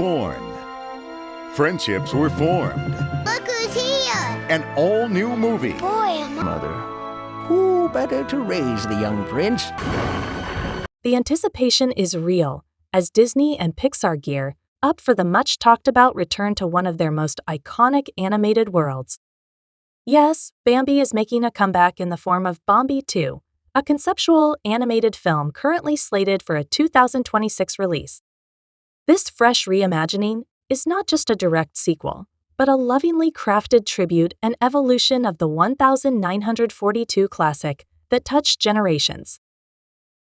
born. Friendships were formed. Look who's here! An all-new movie. Boy, Mother, who better to raise the young prince? The anticipation is real, as Disney and Pixar gear up for the much-talked-about return to one of their most iconic animated worlds. Yes, Bambi is making a comeback in the form of Bambi 2, a conceptual animated film currently slated for a 2026 release. This fresh reimagining is not just a direct sequel, but a lovingly crafted tribute and evolution of the 1942 classic that touched generations.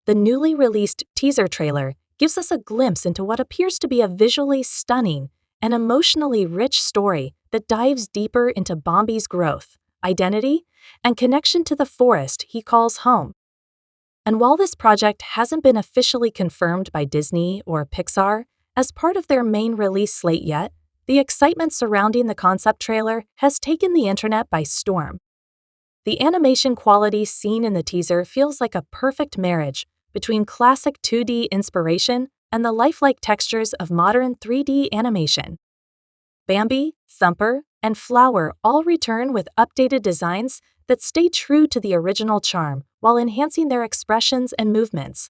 The newly released teaser trailer gives us a glimpse into what appears to be a visually stunning and emotionally rich story that dives deeper into Bambi's growth, identity, and connection to the forest he calls home. And while this project hasn't been officially confirmed by Disney or Pixar as part of their main release slate yet, the excitement surrounding the concept trailer has taken the internet by storm. The animation quality seen in the teaser feels like a perfect marriage between classic 2D inspiration and the lifelike textures of modern 3D animation. Bambi, Thumper, and Flower all return with updated designs that stay true to the original charm while enhancing their expressions and movements.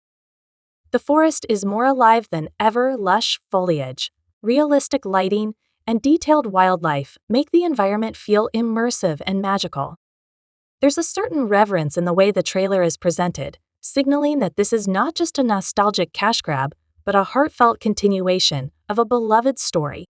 The forest is more alive than ever. Lush foliage, realistic lighting, and detailed wildlife make the environment feel immersive and magical. There's a certain reverence in the way the trailer is presented, signaling that this is not just a nostalgic cash grab, but a heartfelt continuation of a beloved story.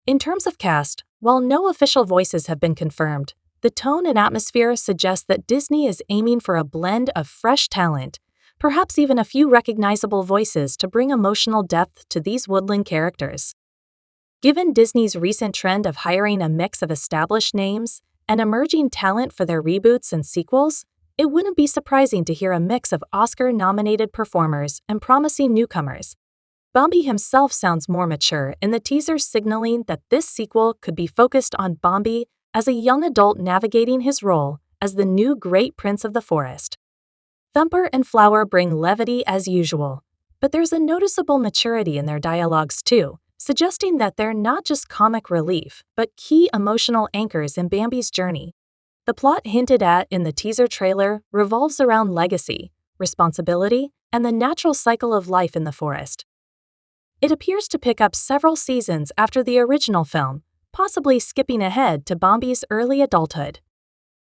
In terms of cast, while no official voices have been confirmed, the tone and atmosphere suggest that Disney is aiming for a blend of fresh talent, perhaps even a few recognizable voices to bring emotional depth to these woodland characters. Given Disney's recent trend of hiring a mix of established names and emerging talent for their reboots and sequels, it wouldn't be surprising to hear a mix of Oscar-nominated performers and promising newcomers. Bambi himself sounds more mature in the teaser, signaling that this sequel could be focused on Bambi as a young adult navigating his role as the new great prince of the forest. Thumper and Flower bring levity as usual, but there's a noticeable maturity in their dialogues too, suggesting that they're not just comic relief, but key emotional anchors in Bambi's journey. The plot hinted at in the teaser trailer revolves around legacy, responsibility, and the natural cycle of life in the forest. It appears to pick up several seasons after the original film, possibly skipping ahead to Bambi's early adulthood.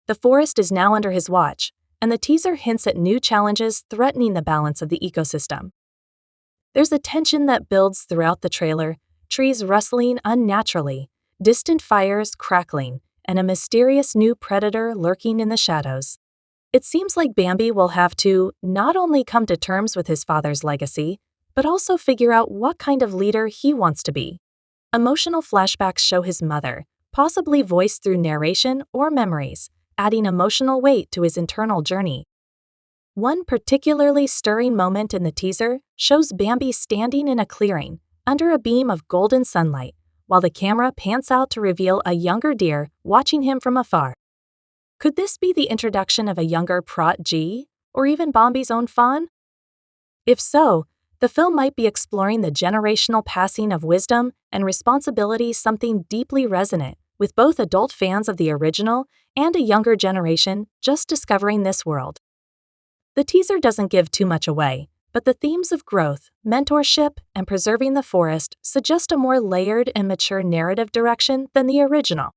The forest is now under his watch, and the teaser hints at new challenges threatening the balance of the ecosystem. There's a tension that builds throughout the trailer, trees rustling unnaturally, distant fires crackling, and a mysterious new predator lurking in the shadows. It seems like Bambi will have to not only come to terms with his father's legacy, but also figure out what kind of leader he wants to be. Emotional flashbacks show his mother, possibly voiced through narration or memories, adding emotional weight to his internal journey. One particularly stirring moment in the teaser shows Bambi standing in a clearing, under a beam of golden sunlight, while the camera pans out to reveal a younger deer watching him from afar. Could this be the introduction of a younger Prot-G, or even Bambi's own fawn? If so, the film might be exploring the generational passing of wisdom and responsibility, something deeply resonant with both adult fans of the original and a younger generation just discovering this world. The teaser doesn't give too much away, but the themes of growth, mentorship, and preserving the forest suggest a more layered and mature narrative direction than the original.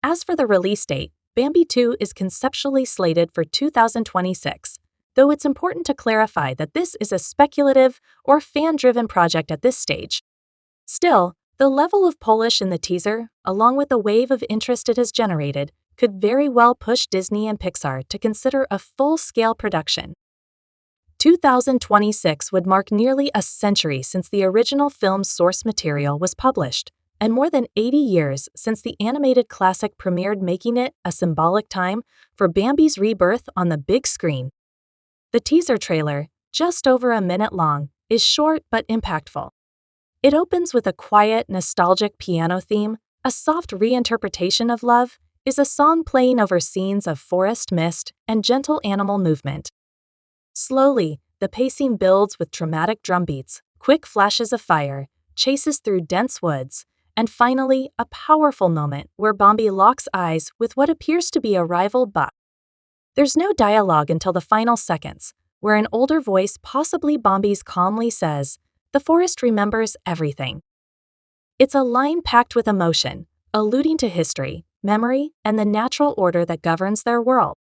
As for the release date, Bambi 2 is conceptually slated for 2026, though it's important to clarify that this is a speculative or fan-driven project at this stage. Still, the level of polish in the teaser, along with the wave of interest it has generated, could very well push Disney and Pixar to consider a full-scale production. 2026 would mark nearly a century since the original film's source material was published, and more than 80 years since the animated classic premiered, making it a symbolic time for Bambi's rebirth on the big screen. The teaser trailer, just over a minute long, is short but impactful. It opens with a quiet, nostalgic piano theme. A soft reinterpretation of Love is a song playing over scenes of forest mist and gentle animal movement. Slowly, the pacing builds with dramatic drum beats, quick flashes of fire, chases through dense woods, and finally, a powerful moment where Bambi locks eyes with what appears to be a rival buck. There's no dialogue until the final seconds, where an older voice, possibly Bambi's, calmly says, "The forest remembers everything." It's a line packed with emotion, alluding to history, memory, and the natural order that governs their world.